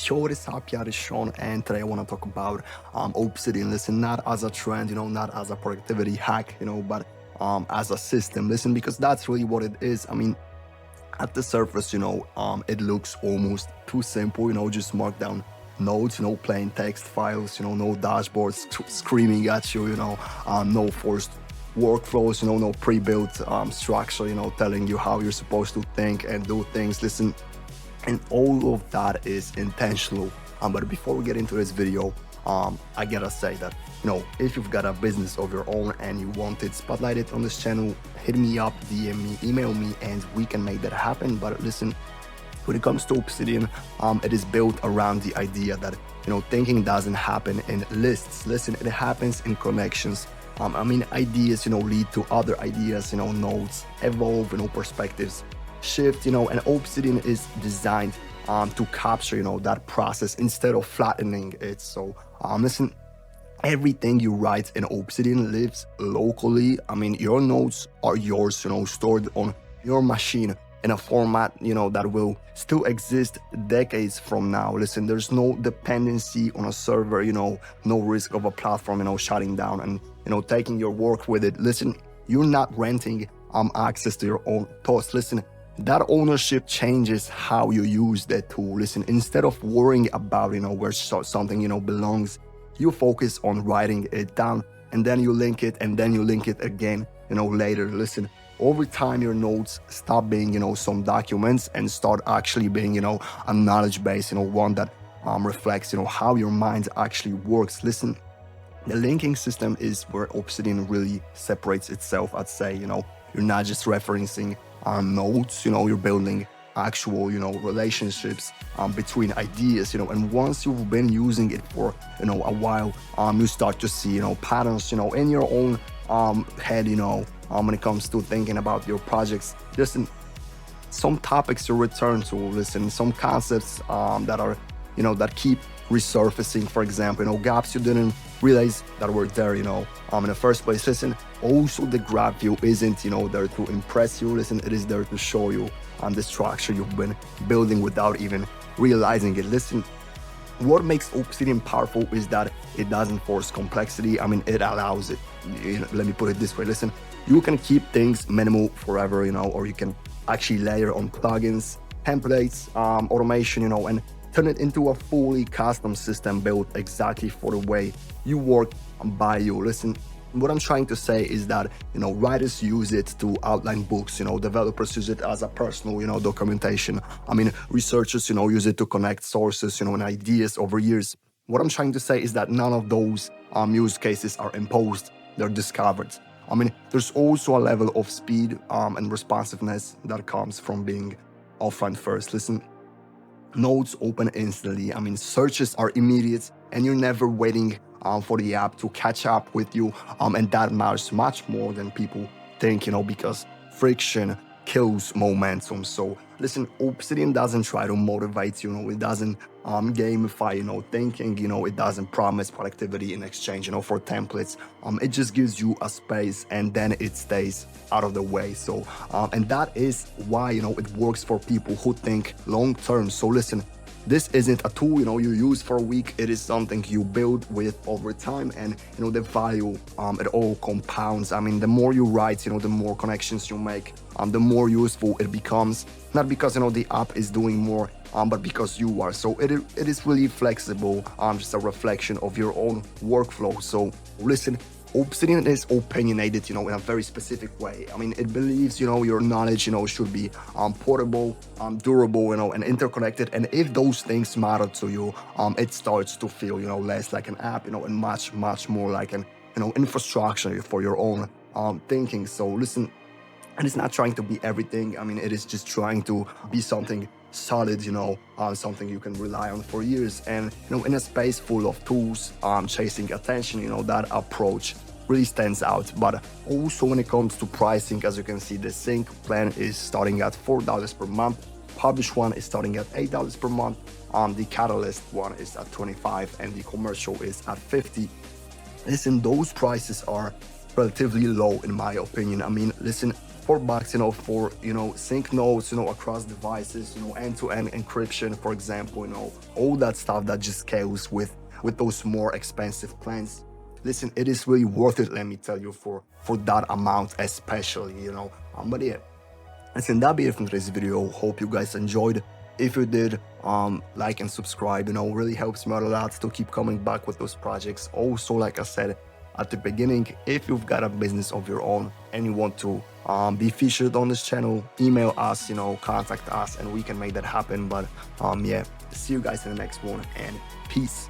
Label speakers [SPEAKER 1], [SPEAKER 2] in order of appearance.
[SPEAKER 1] Yo, what is up, y'all? It's Sean, and today I want to talk about Obsidian. Listen, not as a trend, not as a productivity hack, but as a system. Listen, because that's really what it is. I mean, at the surface, it looks almost too simple, just markdown notes, plain text files, no dashboards screaming at you, no forced workflows, no pre-built structure, telling you how you're supposed to think and do things. Listen, and all of that is intentional. But before we get into this video, I gotta say that, if you've got a business of your own and you want it spotlighted on this channel, hit me up, DM me, email me, and we can make that happen. But listen, when it comes to Obsidian, it is built around the idea that, thinking doesn't happen in lists. Listen, it happens in connections. Ideas, lead to other ideas, nodes evolve, perspectives shift, and Obsidian is designed to capture, that process instead of flattening it. So, listen, everything you write in Obsidian lives locally. Your notes are yours, stored on your machine in a format, that will still exist decades from now. Listen, there's no dependency on a server, no risk of a platform, shutting down and, taking your work with it. Listen, you're not renting access to your own thoughts. Listen, that ownership changes how you use that tool. Listen, instead of worrying about, where something, belongs, you focus on writing it down, and then you link it, and then you link it again, later. Listen, over time, your notes stop being, some documents and start actually being, a knowledge base, one that reflects, how your mind actually works. Listen, the linking system is where Obsidian really separates itself. I'd say, you're not just referencing notes, you're building actual, relationships between ideas, and once you've been using it for, a while, you start to see, patterns, in your own head, when it comes to thinking about your projects. Listen, some topics you return to, listen, some concepts that are, that keep resurfacing. For example, gaps you didn't realize that were there, in the first place. Listen, also the graph view isn't, there to impress you. Listen, it is there to show you the structure you've been building without even realizing it. Listen, what makes Obsidian powerful is that it doesn't force complexity. It allows it. Let me put it this way. Listen, you can keep things minimal forever, or you can actually layer on plugins, templates, automation, and turn it into a fully custom system built exactly for the way you work by you. Listen, what I'm trying to say is that, writers use it to outline books, developers use it as a personal, documentation. Researchers, use it to connect sources, and ideas over years. What I'm trying to say is that none of those use cases are imposed, they're discovered. There's also a level of speed and responsiveness that comes from being offline first. Listen, nodes open instantly. Searches are immediate, and you're never waiting for the app to catch up with you. And that matters much more than people think, because friction kills momentum. So listen, Obsidian doesn't try to motivate you, it doesn't gamify, thinking, it doesn't promise productivity in exchange, for templates. It just gives you a space, and then it stays out of the way. So, and that is why, it works for people who think long term. So listen, this isn't a tool, you use for a week. It is something you build with over time, and, the value, it all compounds. The more you write, the more connections you make, the more useful it becomes. Not because, the app is doing more, but because you are. So it is really flexible, just a reflection of your own workflow. So listen, Obsidian is opinionated, in a very specific way. It believes, your knowledge, should be portable, durable, and interconnected. And if those things matter to you, it starts to feel, less like an app, and much, much more like an, infrastructure for your own thinking. So listen, and it's not trying to be everything. It is just trying to be something solid, something you can rely on for years. And, in a space full of tools, chasing attention, that approach really stands out. But also when it comes to pricing, as you can see, the sync plan is starting at $4 per month. Publish one is starting at $8 per month. The Catalyst one is at $25, and the commercial is at $50. Listen, those prices are relatively low in my opinion. Listen, $4, you know, for, you know, sync nodes, you know, across devices, you know, end-to-end encryption, for example, you know, all that stuff that just scales with those more expensive plans. Listen, it is really worth it, let me tell you, for that amount, especially, you know. But yeah, listen, that'll be it from today's video. Hope you guys enjoyed. If you did, like and subscribe, you know, really helps me out a lot to keep coming back with those projects. Also, like I said at the beginning, if you've got a business of your own and you want to be featured on this channel, email us, you know, contact us, and we can make that happen. But yeah, see you guys in the next one, and peace.